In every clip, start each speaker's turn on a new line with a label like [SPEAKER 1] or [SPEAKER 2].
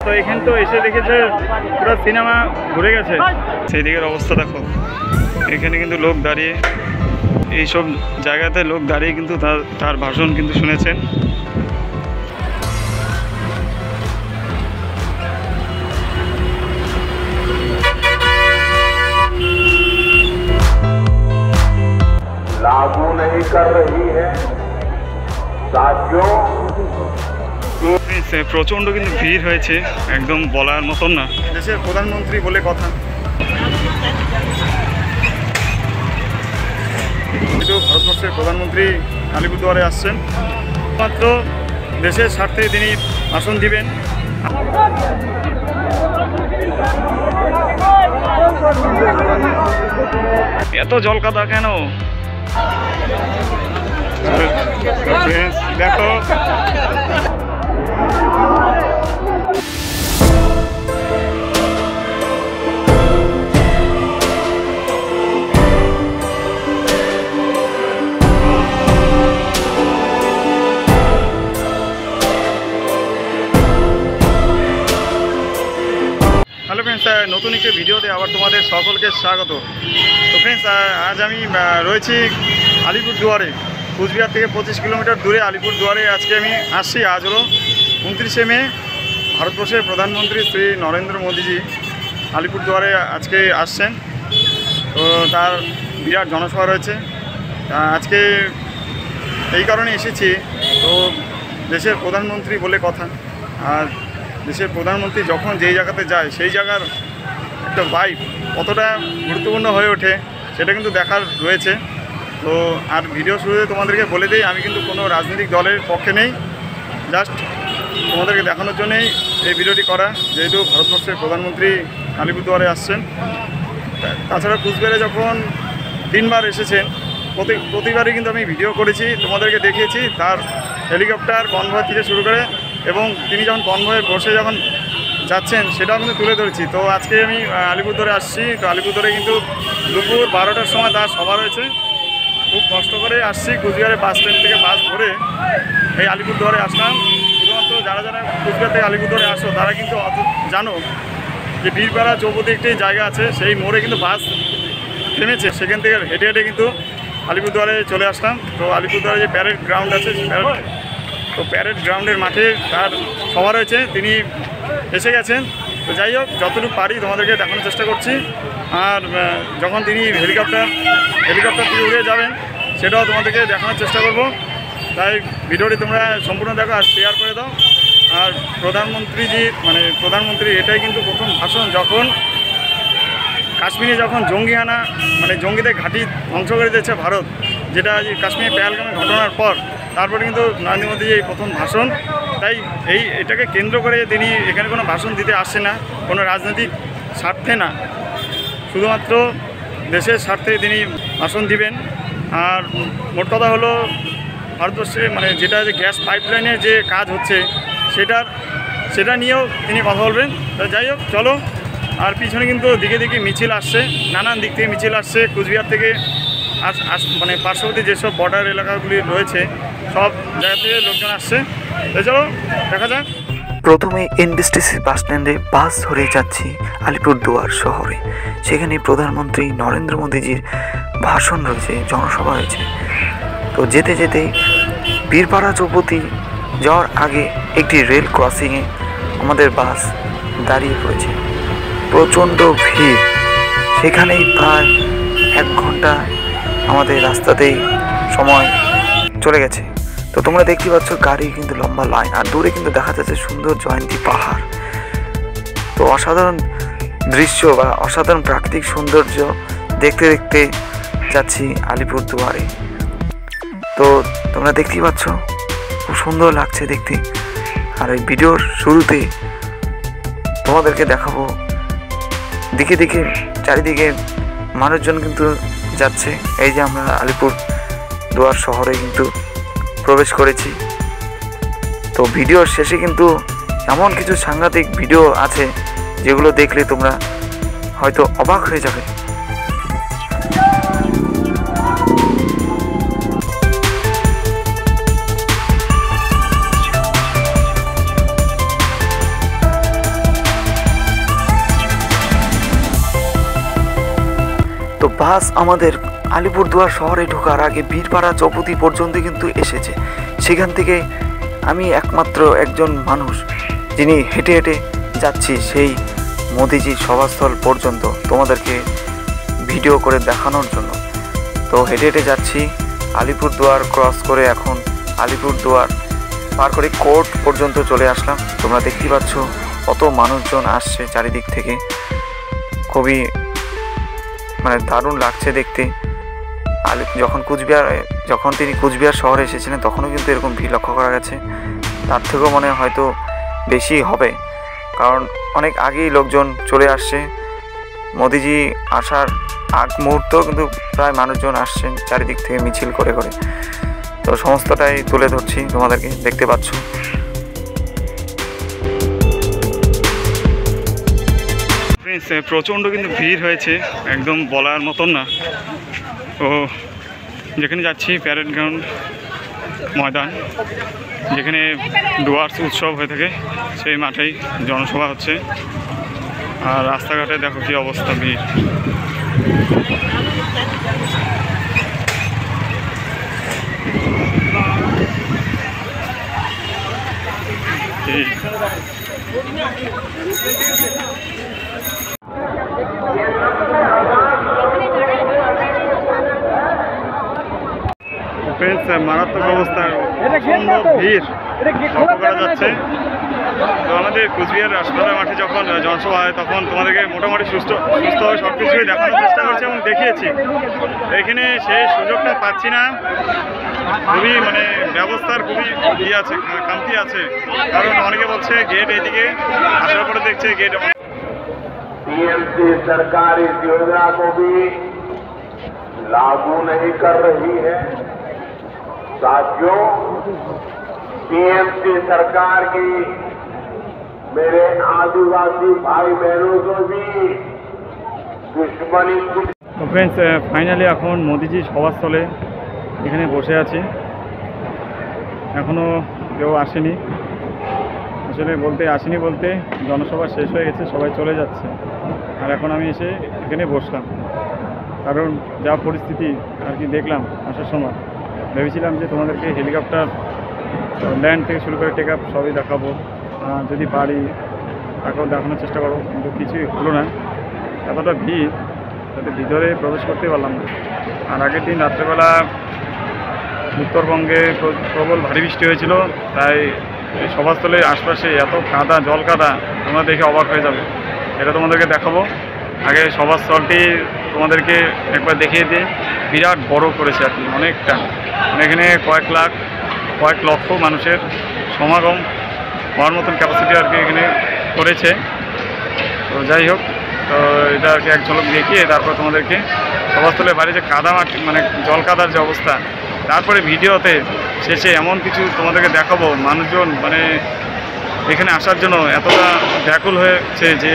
[SPEAKER 1] তো এখানে তো এসে দেখেছে পুরো সিনেমা ঘুরে গেছে। সেই দিকের অবস্থা দেখো, এখানে কিন্তু লোক দাঁড়িয়ে, এইসব জায়গাতে লোক দাঁড়িয়ে কিন্তু তার ভাষণ কিন্তু শুনেছেন।
[SPEAKER 2] लागू नहीं कर रही है साथियों।
[SPEAKER 1] প্রচণ্ড কিন্তু ভিড় হয়েছে, একদম বলার মতন না। দেশের প্রধানমন্ত্রী বলে কথা, ভারতবর্ষের প্রধানমন্ত্রী আলিপুরদুয়ারে আসছেন, মাত্র দেশের স্বার্থে তিনি ভাষণ দিবেন। এত জলকাদা কেন দেখো। হ্যালো ফ্রেন্ডস, নতুন একটি ভিডিওতে আবার তোমাদের সকলকে স্বাগত। তো ফ্রেন্ডস, আজ আমি রয়েছি আলিপুরদুয়ারে, কুচবিহার থেকে 25 কিলোমিটার দূরে আলিপুরদুয়ারে আজকে আমি আসছি। আজ হলো 29শে মে, ভারতবর্ষের প্রধানমন্ত্রী শ্রী নরেন্দ্র মোদীজি আলিপুরদুয়ারে আজকে আসছেন। তো তার বিরাট জনসভা রয়েছে আজকে, এই কারণে এসেছি। তো দেশের প্রধানমন্ত্রী বলে কথা, আর দেশের প্রধানমন্ত্রী যখন যেই জায়গাতে যায় সেই জায়গার একটা ভাইব কতটা গুরুত্বপূর্ণ হয়ে ওঠে সেটা কিন্তু দেখার রয়েছে। তো আর ভিডিও শুরুতে তোমাদেরকে বলে দিই, আমি কিন্তু কোনো রাজনৈতিক দলের পক্ষে নেই, জাস্ট তোমাদেরকে দেখানোর জন্যই এই ভিডিওটি করা, যেহেতু ভারতবর্ষের প্রধানমন্ত্রী আলিপুরদুয়ারে আসছেন। তাছাড়া কুচবিহারে যখন 3বার এসেছেন, প্রতিবারই কিন্তু আমি ভিডিও করেছি, তোমাদেরকে দেখিয়েছি তার হেলিকপ্টার কনভয় থেকে শুরু করে, এবং তিনি যখন কনভয়ে বসে যখন যাচ্ছেন সেটাও কিন্তু তুলে ধরেছি। তো আজকে আমি আলিপুরদুয়ারে আসছি। তো আলিপুরদুয়ারে কিন্তু দুপুর 12টার সময় তার সভা রয়েছে। খুব কষ্ট করে আসছি, কুচবিহারের বাস স্ট্যান্ড থেকে বাস ধরে এই আলিপুরদুয়ারে আসলাম। শুধুমাত্র যারা যারা কুচবিহার থেকে আলিপুরদুয়ারে আসো তারা কিন্তু জানো যে বীরপাড়া চৌপতি একটি জায়গা আছে, সেই মোড়ে কিন্তু বাস থেমেছে, সেখান থেকে হেঁটে হেঁটে কিন্তু আলিপুরদুয়ারে চলে আসলাম। তো আলিপুরদুয়ারে যে প্যারেড গ্রাউন্ড আছে, তো প্যারেড গ্রাউন্ডের মাঠে তার সভা রয়েছে, তিনি এসে গেছেন। তো যাই হোক, যতটুকু পারি তোমাদেরকে দেখানোর চেষ্টা করছি। আর যখন তিনি হেলিকপ্টার থেকে উড়ে যাবেন সেটাও তোমাদেরকে দেখানোর চেষ্টা করব। তাই ভিডিওটি তোমরা সম্পূর্ণ দেখো আর শেয়ার করে দাও। আর প্রধানমন্ত্রী এটাই কিন্তু প্রথম ভাষণ, যখন কাশ্মীরে যখন জঙ্গিদের ঘাঁটি ধ্বংস করে দিয়েছে ভারত, যেটা কাশ্মীর পেহেলগামের ঘটনার পর, তারপরে কিন্তু নরেন্দ্র মোদী এই প্রথম ভাষণ। তাই এটাকে কেন্দ্র করে তিনি এখানে কোনো ভাষণ দিতে আসছে না, কোনো রাজনৈতিক স্বার্থে না, শুধুমাত্র দেশের স্বার্থে তিনি ভাষণ দিবেন। আর মোট কথা হলো, ভারতবর্ষে যেটা যে গ্যাস পাইপলাইনের যে কাজ হচ্ছে সেটা নিয়েও তিনি কথা বলবেন। যাই হোক, চলো। আর পিছনে কিন্তু দিকে দিকে মিছিল আসছে, নানান দিক থেকে মিছিল আসছে, কুচবিহার থেকে পার্শ্ববর্তী যেসব বর্ডার এলাকাগুলি রয়েছে সব জায়গা থেকে লোকজন আসছে। চলো দেখা যাক।
[SPEAKER 3] প্রথমে এনবিএসটিসি বাস স্ট্যান্ডে বাস ধরে যাচ্ছি আলিপুরদুয়ার শহরে। সেখানে প্রধানমন্ত্রী নরেন্দ্র মোদীজির ভাষণ রয়েছে, জনসভা রয়েছে। তো যেতে যেতে বীরপাড়া চৌপতি যাওয়ার আগে একটি রেল ক্রসিংয়ে আমাদের বাস দাঁড়িয়ে পড়েছে। প্রচণ্ড ভিড়, সেখানেই প্রায় 1 ঘন্টা আমাদের রাস্তাতেই সময় চলে গেছে। তো তোমরা দেখতে পাচ্ছ গাড়ি কিন্তু লম্বা লাইন, আর দূরে কিন্তু দেখা যাচ্ছে সুন্দর জয়ন্তী পাহাড়। তো অসাধারণ দৃশ্য বা অসাধারণ প্রাকৃতিক সৌন্দর্য দেখতে দেখতে যাচ্ছি আলিপুরদুয়ারে। তো তোমরা দেখতেই পাচ্ছ, খুব সুন্দর লাগছে দেখতে। আর এই ভিডিওর শুরুতে তোমাদেরকে দেখাবো, দিকে দিকে চারিদিকে মানুষজন কিন্তু যাচ্ছে। এই যে আমরা আলিপুরদুয়ার শহরে কিন্তু প্রবেশ করেছি। তো ভিডিওর শেষে কিন্তু এমন কিছু সাংঘাতিক ভিডিও আছে যেগুলো দেখলে তোমরা হয়তো অবাক হয়ে যাবে। তো বাস আমাদের আলিপুরদুয়ার শহরে ঢোকার আগে বীরপাড়া চৌপতি পর্যন্ত কিন্তু এসেছে। সেখান থেকে আমি একমাত্র একজন মানুষ যিনি হেঁটে হেঁটে যাচ্ছি সেই মোদিজির সভাস্থল পর্যন্ত তোমাদেরকে ভিডিও করে দেখানোর জন্য। তো হেঁটে হেঁটে যাচ্ছি, আলিপুরদুয়ার ক্রস করে এখন আলিপুরদুয়ার পার করে কোর্ট পর্যন্ত চলে আসলাম। তোমরা দেখতে পাচ্ছ কত মানুষজন আসছে চারিদিক থেকে, খুবই মানে দারুণ লাগছে দেখতে। যখন তিনি কুচবিহার শহরে এসেছিলেন তখনও কিন্তু এরকম ভিড় লক্ষ্য করা গেছে। তার থেকেও মনে হয়তো বেশি হবে, কারণ অনেক আগেই লোকজন চলে আসছে। মোদিজি আসার আগ মুহূর্ত কিন্তু প্রায় মানুষজন আসছেন চারিদিক থেকে মিছিল করে করে। তো সমস্তটাই তুলে ধরছি তোমাদেরকে, দেখতে পাচ্ছ।
[SPEAKER 1] প্রচণ্ড কিন্তু ভিড় হয়েছে, একদম বলার মতন না। তো যেখানে যাচ্ছি প্যারেড গ্রাউন্ড ময়দান, যেখানে ডুয়ার্স উৎসব হয়ে থাকে, সেই মাঠেই জনসভা হচ্ছে। আর রাস্তাঘাটে দেখো কি অবস্থা, ভিড়। মারাত্মক অবস্থা, সুন্দর ভিড় লক্ষ্য করা যাচ্ছে। তো আমাদের কুচবিহার হাসপাতাল মাঠে যখন জনসভা হয় তখন তোমাদেরকে মোটামুটি সুস্থভাবে সব কিছুই দেখানোর চেষ্টা করছি এবং দেখিয়েছি। এখানে সেই সুযোগটা পাচ্ছি না, খুবই মানে ব্যবস্থার খুবই আছে, খামতি আছে। কারণ অনেকে বলছে গেট এদিকে, আসার পরে দেখছে গেট।
[SPEAKER 2] टीएमसी सरकार इस योजना को भी लागू नहीं कर रही है। साथियों, टीएमसी सरकार की मेरे आदिवासी भाई बहनों को भी दुश्मनी।
[SPEAKER 1] তো ফ্রেন্ডস, ফাইনালি এখন মোদিজি সভাস্থলে এখানে বসে আছি। এখনও কেউ আসেনি, আসলে আসেনি বলতে জনসভা শেষ হয়ে গেছে, সবাই চলে যাচ্ছে। আর এখন আমি এসে এখানে বসলাম, কারণ যা পরিস্থিতি আর কি দেখলাম আসার সময়। ভেবেছিলাম যে তোমাদেরকে হেলিকপ্টার ল্যান্ড থেকে শুরু করে টেক আপ সবই দেখাবো, যদি পারি তাকেও দেখানোর চেষ্টা করবো, কিন্তু কিছুই হলো না। এতটা ভিড়, তাতে ভিতরে প্রবেশ করতে পারলাম না। আর আগের দিন রাত্রেবেলা উত্তরবঙ্গে প্রবল ভারী বৃষ্টি হয়েছিল, তাই এই সভাস্থলের আশপাশে এত কাদা, জল কাদা, তোমরা দেখে অবাক হয়ে যাবে। এটা তোমাদেরকে দেখাবো। আগে সভাস্থলটি তোমাদেরকে একবার দেখিয়ে দিয়ে, বিরাট বড় করেছে আর কি, অনেকটা। এখানে কয়েক লক্ষ মানুষের সমাগম হওয়ার মতন ক্যাপাসিটি আর কি এখানে করেছে। তো যাই হোক, তো এটা আর কি এক ঝলক দেখিয়ে তারপর তোমাদেরকে সভাস্থলের বাইরে যে কাদা মাটি, মানে জল কাদার যে অবস্থা, তারপরে ভিডিওতে শেষে এমন কিছু তোমাদেরকে দেখাবো। মানুষজন মানে এখানে আসার জন্য এতটা ব্যাকুল হয়েছে যে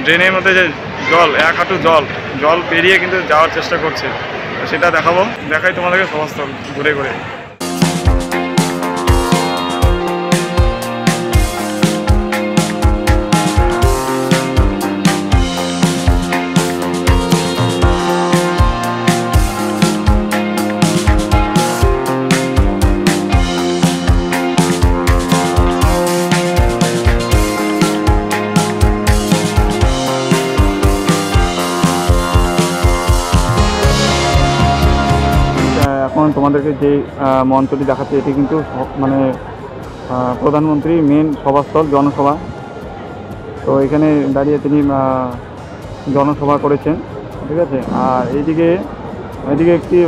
[SPEAKER 1] ড্রেনের মধ্যে যে জল, এক হাঁটু জল পেরিয়ে কিন্তু যাওয়ার চেষ্টা করছে। সেটা দেখাই তোমাদেরকে সভাস্থল ঘুরে ঘুরে। এখন তোমাদেরকে যে মঞ্চটি দেখাচ্ছে, এটি কিন্তু মানে প্রধানমন্ত্রী মেন সভাস্থল, জনসভা। তো এখানে দাঁড়িয়ে তিনি জনসভা করেছেন, ঠিক আছে। আর এদিকে একটি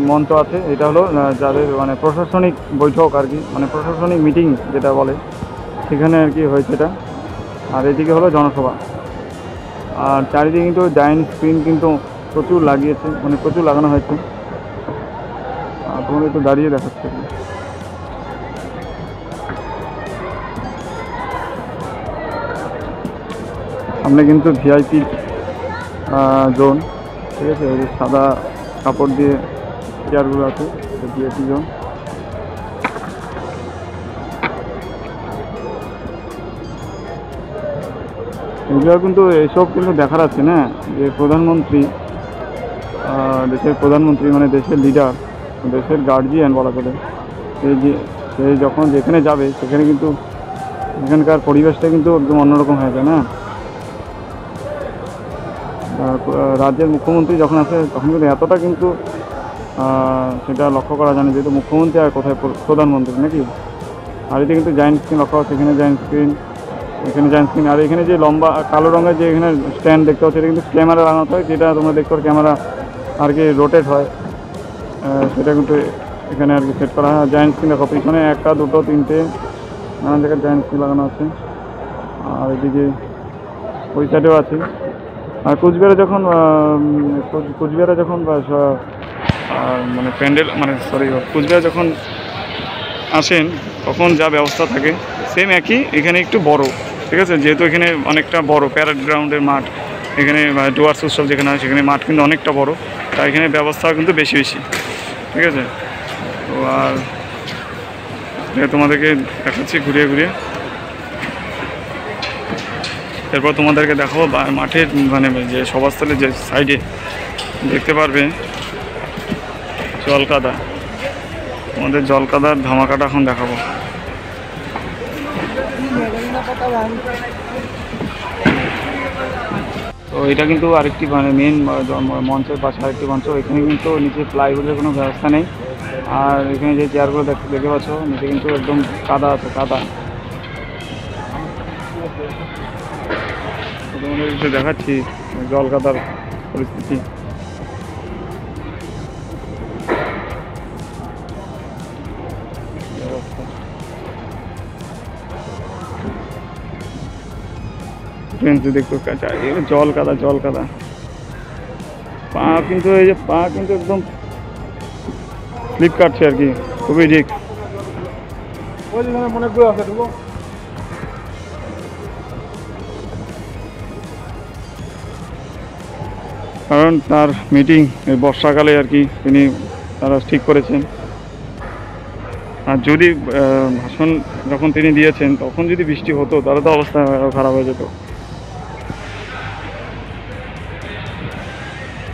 [SPEAKER 1] মঞ্চ আছে, এটা হলো যাদের মানে প্রশাসনিক বৈঠক আর কি, মানে প্রশাসনিক মিটিং যেটা বলে, সেখানে আর কি হয়েছে এটা। আর এদিকে হলো জনসভা। আর চারিদিকে কিন্তু জায়ান্ট স্ক্রিন কিন্তু প্রচুর লাগিয়েছে, মানে প্রচুর লাগানো হয়েছে। তোমাদের একটু দাঁড়িয়ে দেখাচ্ছে। সামনে কিন্তু ভিআইপি জোন, ঠিক আছে। এই সাদা কাপড় দিয়ে চেয়ারগুলো আছে, ভিআইপি জোন। এগুলো কিন্তু এইসব কিন্তু দেখার আছে না, যে প্রধানমন্ত্রী, দেশের প্রধানমন্ত্রী মানে দেশের লিডার, দেশের গার্জিয়ান বলা চলে, সে যখন যেখানে যাবে সেখানে কিন্তু এখানকার পরিবেশটা কিন্তু একদম অন্যরকম হয়ে যায় না। রাজ্যের মুখ্যমন্ত্রী যখন আসে তখন কিন্তু এতটা কিন্তু সেটা লক্ষ্য করা যায় না, যেহেতু মুখ্যমন্ত্রী আর কোথায় প্রধানমন্ত্রী নাকি। আর এতে কিন্তু জায়েন্ট স্ক্রিন লক্ষ্য হচ্ছে, এখানে জায়েন্ট স্ক্রিন, এখানে জায়েন্ট স্ক্রিন। আর এখানে যে লম্বা কালো রঙের যে এখানে স্ট্যান্ড দেখতে পাচ্ছি, এটা কিন্তু ক্যামেরা লাগানো হয়, যেটা তোমরা দেখতে পারো ক্যামেরা আর কি রোটেট হয়, সেটা কিন্তু এখানে আর কি সেট করা হয়। জায়েন্ট স্ক্রিন দেখো, পিছনে 1টা 2টো 3টে নানান জায়গায় জায়েন্ট স্ক্রিন লাগানো আছে। আর এদিকে ওই সাইডেও আছে। আর কুচবিহারে যখন মানে প্যান্ডেল মানে কুচবিহার যখন আসেন তখন যা ব্যবস্থা থাকে সেম একই, এখানে একটু বড়, ঠিক আছে, যেহেতু এখানে অনেকটা বড় প্যারেড গ্রাউন্ডের মাঠ, এখানে ডুয়ার্স উৎসব যেখানে হয় সেখানে মাঠ কিন্তু অনেকটা বড়, তাই এখানে ব্যবস্থা কিন্তু বেশি, ঠিক আছে। তো আর তোমাদেরকে দেখাচ্ছি ঘুরিয়ে, এরপর তোমাদেরকে দেখাবো মাঠের মানে যে সভাস্থলের যে সাইডে দেখতে পারবে জলকাদা, তোমাদের জলকাদার ধামাকাটা এখন দেখাবো। তো এটা কিন্তু আরেকটি মানে মেন মঞ্চের পাশে আরেকটি মঞ্চ, এখানে কিন্তু নিচে প্লাইউডের কোনো ব্যবস্থা নেই। আর এখানে যে চেয়ারগুলো দেখতে পাচ্ছ নিচে কিন্তু একদম কাদা আছে, কাদা। তোমাদের একটু দেখাচ্ছি জলকাদার পরিস্থিতি। দেখতে জল কাদা, পা কিন্তু এই যে পা কিন্তু একদম স্লিপ কাটছে আর কি, খুবই রিস্ক। কারণ তার মিটিং এই বর্ষাকালে আর কি তারা ঠিক করেছেন। আর যদি ভাষণ যখন তিনি দিয়েছেন তখন যদি বৃষ্টি হতো তাহলে তো অবস্থা খারাপ হয়ে যেত।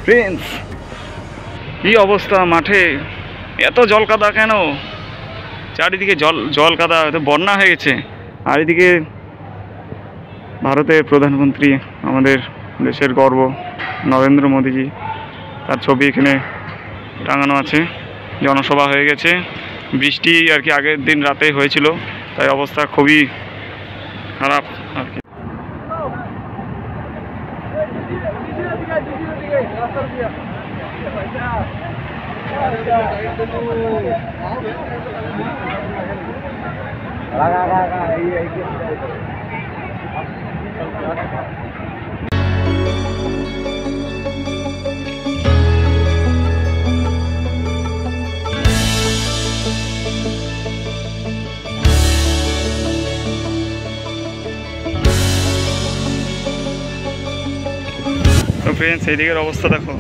[SPEAKER 1] ফ্রেন্ডস, কি অবস্থা মাঠে, এত জল কাদা কেন? চারিদিকে জল কাদা, বন্যা হয়ে গেছে। আর এদিকে ভারতের প্রধানমন্ত্রী, আমাদের দেশের গর্ব নরেন্দ্র মোদীজি, তার ছবি এখানে টাঙানো আছে। জনসভা হয়ে গেছে, বৃষ্টি আর কি আগের দিন রাতে হয়েছিল, তাই অবস্থা খুবই খারাপ আর কি। তো ফ্রেন্ডস, এই দিকের অবস্থা দেখো,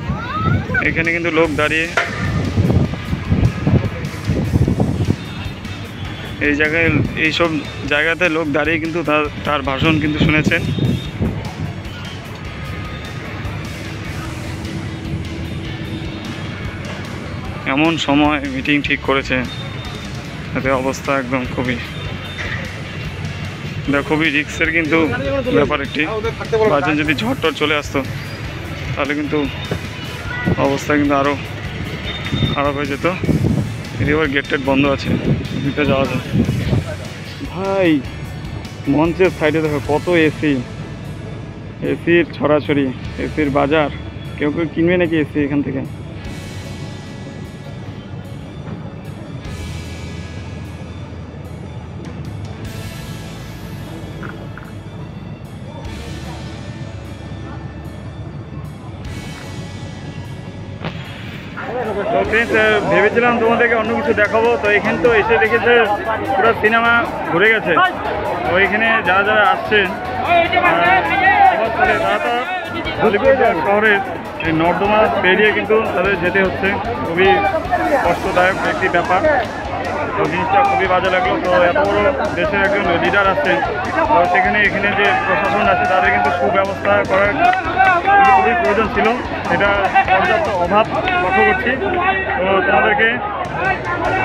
[SPEAKER 1] এখানে কিন্তু লোক দাঁড়িয়ে এইসব জায়গাতে লোক দাঁড়িয়ে কিন্তু তার ভাষণ কিন্তু শুনেছেন। এমন সময় মিটিং ঠিক করেছে, এতে অবস্থা একদম খুবই রিস্কের কিন্তু ব্যাপার একটি। বাজার যদি ঝড় চলে আসতো তাহলে কিন্তু অবস্থা কিন্তু আরও খারাপ হয়ে যেত। এবার গেট বন্ধ আছে, ভিতরে যাওয়া যায়। ভাই, মঞ্চের সাইডে দেখো কত এসির ছড়াছড়ি, এসির বাজার। কেউ কিনবে নাকি এসি এখান থেকে? তো ফ্রেন্ডস, ভেবেছিলাম তোমাদেরকে অন্য কিছু দেখাবো, তো এখানে তো এসে দেখেছে পুরো সিনেমা ঘুরে গেছে। তো এখানে যারা আসছেন তারা তো আলিপুর শহরের এই নর্দমা পেরিয়ে কিন্তু তাদের যেতে হচ্ছে, খুবই কষ্টদায়ক একটি ব্যাপার। তো জিনিসটা খুবই বাজে লাগলো। তো এত বড় দেশের একজন লিডার আসছেন, তো সেখানে এখানে যে প্রশাসন আছে তাদের কিন্তু সুব্যবস্থা করার খুবই প্রয়োজন ছিল, সেটা পর্যাপ্ত অভাব লক্ষ্য করছি। তো তোমাদেরকে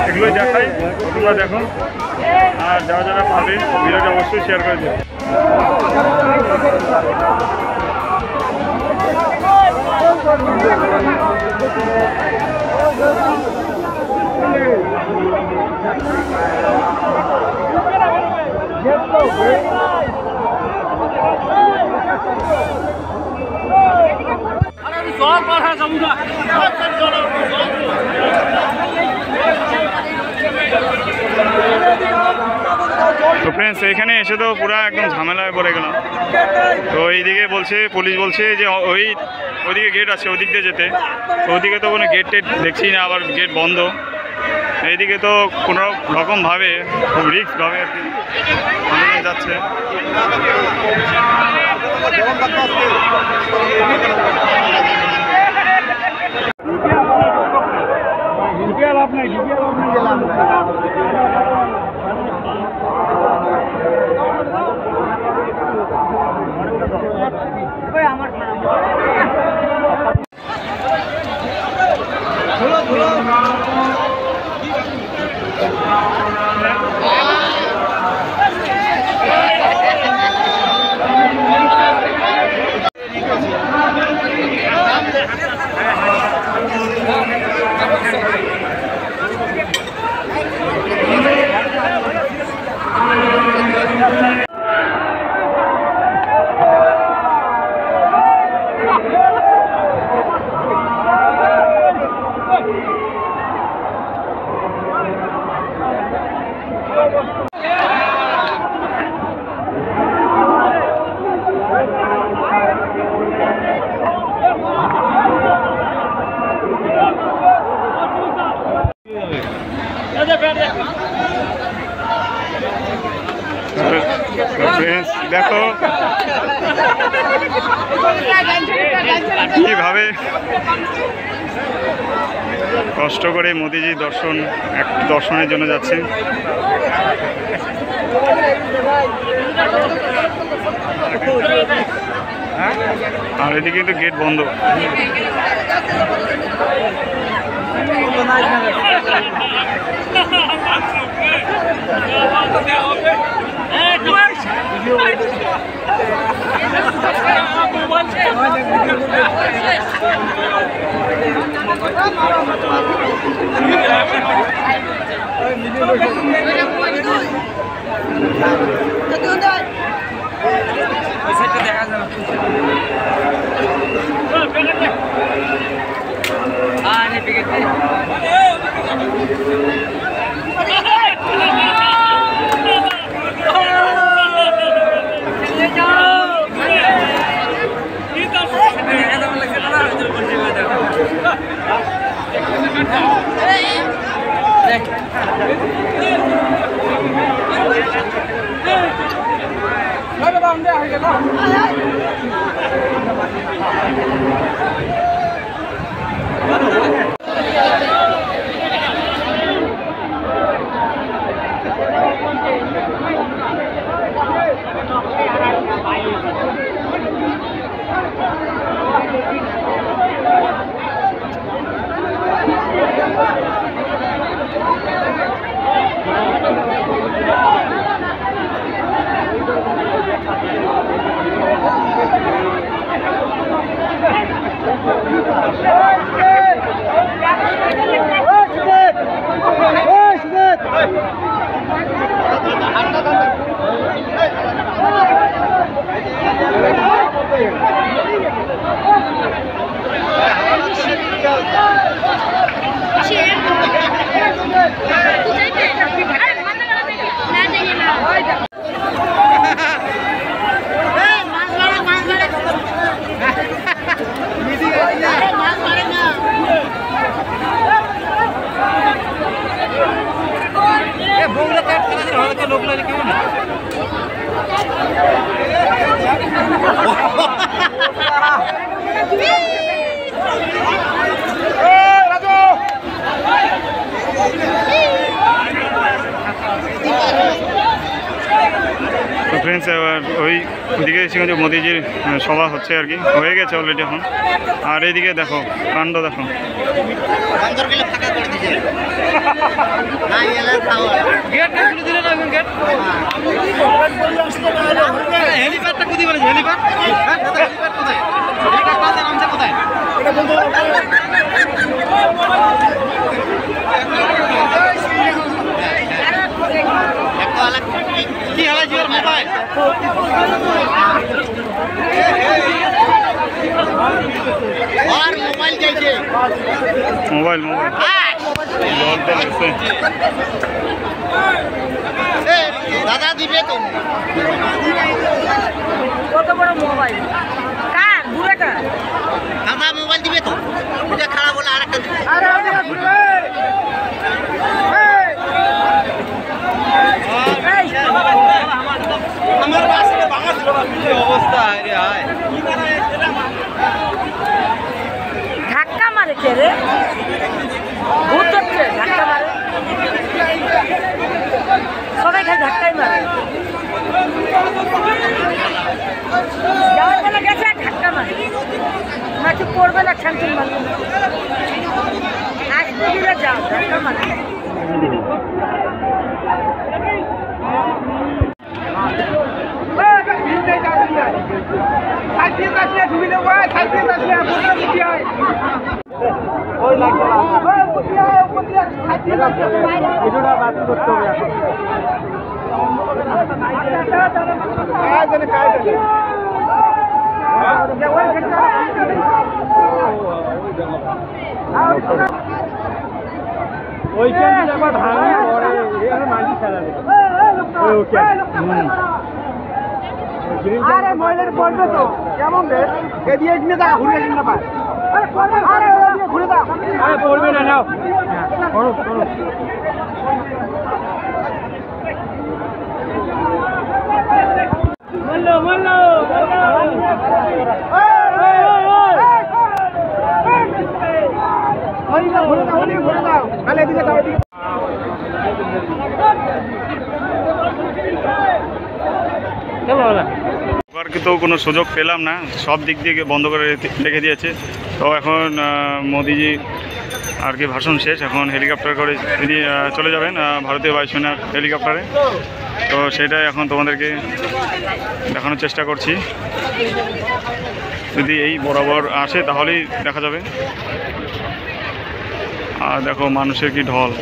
[SPEAKER 1] এগুলোই দেখাই, তোমরা দেখো, আর যারা যারা পাবে ভিডিওটা অবশ্যই শেয়ার করে দেবে। তো ফ্রেন্ডস এখানে এসে তো পুরো একদম ঝামেলায় পড়ে গেলাম। তো এইদিকে বলছে, পুলিশ বলছে যে ওইদিকে গেট আছে, ওই দিক দিয়ে যেতে। তো ওইদিকে তো কোনো গেট টেট দেখছি না, আবার গেট বন্ধ। এইদিকে তো কোনো রকমভাবে খুব রিস্কভাবে আর কি যাচ্ছে। দেখো কিভাবে কষ্ট করে মোদিজি দর্শনের জন্য যাচ্ছেন। আর এদিকে কিন্তু গেট বন্ধ। ফ্রেন্ডস এবার ওই দিকে যে মোদিজির সভা হচ্ছে আর কি, হয়ে গেছে অলরেডি এখন। আর এইদিকে দেখো কাণ্ড দেখো,
[SPEAKER 4] কি হয় জিওর মোবাইল আর মোবাইল চাইছে
[SPEAKER 1] মোবাইল জল তো লাগছে।
[SPEAKER 4] দাদা দিবে তো
[SPEAKER 5] কত বড় মোবাইল কার বুড়াটা
[SPEAKER 4] দাদা মোবাইল দিবে তো এটা খারাপ বলে আরেকটা দিবে আমার বাসে ভাঙা ছিল অবস্থা আরে হায়
[SPEAKER 5] ধাক্কা মারে কে রে ভূত হচ্ছে ধাক্কা মারে সবাই খালি ধাক্কাই মারে যাওয়ার বেলা গেছে আর ধাক্কা মারে না কি করবে না ঠ্যাংচুন মারবে আসতে দিলে যাও ধাক্কা মারে
[SPEAKER 6] আরে মহিলার পড়বে তো কেমন রে এদিকে এখানে দেখা ঘুরে আসেন না পায় আরে ওদিকে ঘুরে দাও আরে পড়বে না নাও করো করো মল্লো মল্লো ওদিকে ঘুরে দাও তাহলে এদিকে যাও এদিকে
[SPEAKER 1] কিন্তু কোনো সুযোগ পেলাম না, সব দিক দিয়ে বন্ধ করে রেখে দিয়েছে। তো এখন মোদিজি আর কি ভাষণ শেষ, এখন হেলিকপ্টার করে তিনি চলে যাবেন ভারতীয় বায়ুসেনার হেলিকপ্টারে। তো সেটাই এখন তোমাদেরকে দেখানোর চেষ্টা করছি, যদি এই বরাবর আসে তাহলেই দেখা যাবে। আর দেখো মানুষের কি ঢল।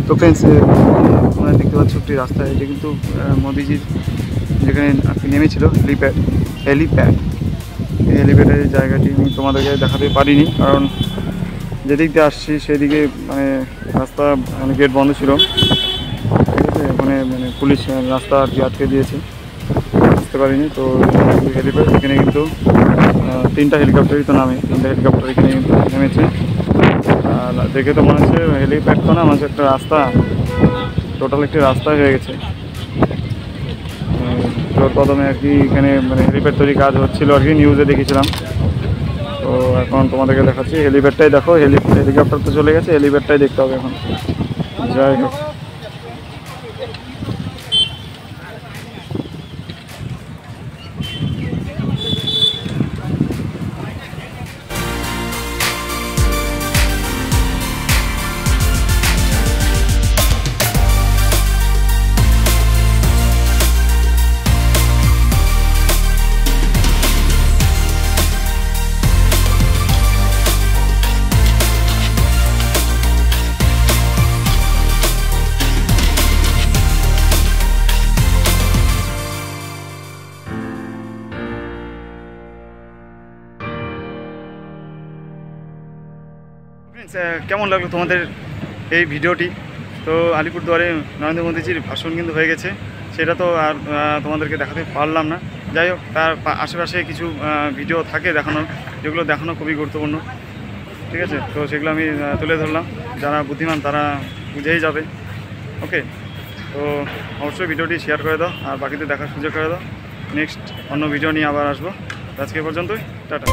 [SPEAKER 1] তো ফ্রেন্ডস তোমরা দেখতে পাচ্ছ একটি রাস্তা, এটা কিন্তু মোদিজির যেখানে আর কি নেমেছিল হেলিপ্যাড। এই হেলিপ্যাডের জায়গাটি আমি তোমাদেরকে দেখাতে পারিনি, কারণ যেদিক দিয়ে আসছি সেদিকে মানে রাস্তা মানে গেট বন্ধ ছিল, ঠিক আছে, ওখানে মানে পুলিশ রাস্তা আর কি আটকে দিয়েছে, আসতে পারিনি। তো হেলিপ্যাড এখানে কিন্তু 3টা হেলিকপ্টারই তো নামে, 3টা হেলিকপ্টার এখানে কিন্তু নেমেছে। আর দেখে তো মনে হচ্ছে হেলিপ্যাড তো না, মনে হচ্ছে একটা রাস্তা, টোটাল একটি রাস্তা হয়ে গেছে। প্রথমে আর কি এখানে মানে হেলিপ্যাড তৈরি কাজ হচ্ছিল আর কি, নিউজে দেখেছিলাম। তো এখন তোমাদেরকে দেখাচ্ছি হেলিপ্যাডটাই দেখো, হেলিকপ্টার তো চলে গেছে, হেলিপ্যাডটাই দেখতে হবে এখন। যাই হোক, কেমন লাগলো তোমাদের এই ভিডিওটি? তো আলিপুরদুয়ারে নরেন্দ্র মোদীজির ভাষণ কিন্তু হয়ে গেছে, সেটা তো আর তোমাদেরকে দেখাতে পারলাম না। যাই হোক, তার আশেপাশে কিছু ভিডিও থাকে দেখানোর, যেগুলো দেখানো খুবই গুরুত্বপূর্ণ, ঠিক আছে। তো সেগুলো আমি তুলে ধরলাম, যারা বুদ্ধিমান তারা বুঝেই যাবে। ওকে, তো অবশ্যই ভিডিওটি শেয়ার করে দাও আর বাকিদের দেখার সুযোগ করে দাও। নেক্সট অন্য ভিডিও নিয়ে আবার আসবো। আজকে পর্যন্তই, টাটা।